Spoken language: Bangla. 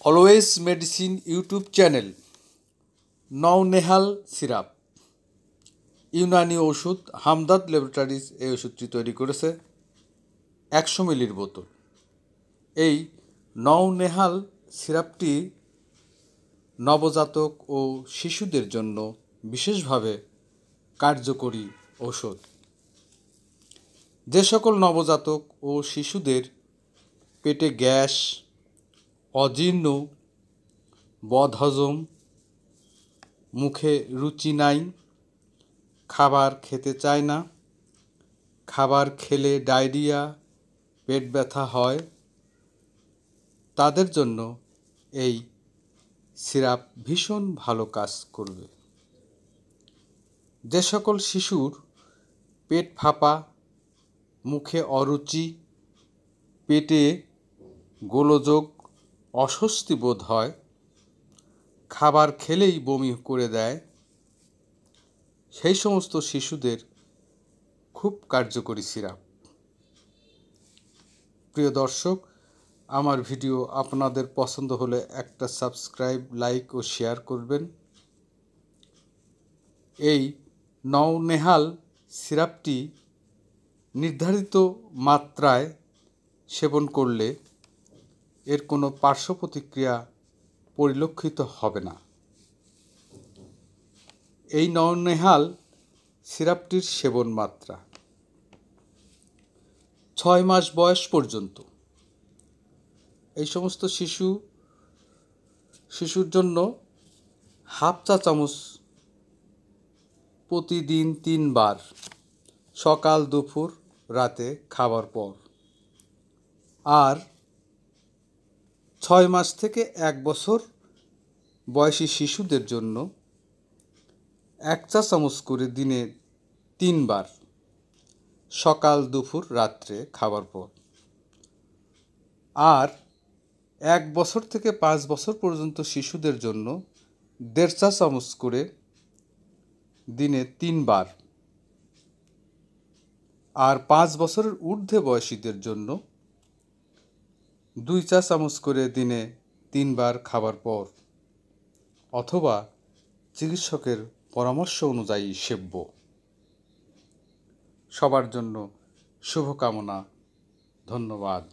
Always medicine YouTube channel Naunehal syrup Unani ওষুধ হামদাদ ল্যাবরেটরিজ এই ওষুধটি তৈরি করেছে 100 মিলির বোতল। এই নওনেহাল সিরাপটি নবজাতক ও শিশুদের জন্য বিশেষভাবে কার্যকরী ঔষধ। যে সকল নবজাতক ও শিশুদের পেটে গ্যাস, অজীর্ণ, বদহজম, মুখে রুচি নাই, খাবার খেতে চায় না, খাবার খেলে ডায়রিয়া, পেট ব্যথা হয়, তাদের জন্য এই সিরাপ ভীষণ ভালো কাজ করবে। যে সকল শিশুর পেট ফাঁপা, মুখে অরুচি, পেটে গোলযোগ, অস্বস্তি বোধ হয়, খাবার খেলেই বমি করে দেয়, সেই সমস্ত শিশুদের খুব কার্যকরী সিরাপ। প্রিয় দর্শক, আমার ভিডিও আপনাদের পছন্দ হলে একটা সাবস্ক্রাইব, লাইক ও শেয়ার করবেন। এই নওনেহাল সিরাপটি নির্ধারিত মাত্রায় সেবন করলে এর কোনো পার্শ্ব প্রতিক্রিয়া পরিলক্ষিত হবে না। এই নওনেহাল সিরাপটির সেবন মাত্রা 6 মাস বয়স পর্যন্ত। এই সমস্ত শিশুর জন্য হাফ চা চামচ প্রতিদিন 3 বার, সকাল, দুপুর, রাতে খাবার পর। আর 6 মাস থেকে 1 বছর বয়সী শিশুদের জন্য 1 চা চামচ করে দিনে 3 বার, সকাল, দুপুর, রাত্রে খাবার পর। আর 1 বছর থেকে 5 বছর পর্যন্ত শিশুদের জন্য 1.5 চা চামচ করে দিনে 3 বার, আর 5 বছরের ঊর্ধ্বে বয়সীদের জন্য 2 চা চামচ করে দিনে 3 বার খাবার পর, অথবা চিকিৎসকের পরামর্শ অনুযায়ী সেব্য। সবার জন্য শুভকামনা। ধন্যবাদ।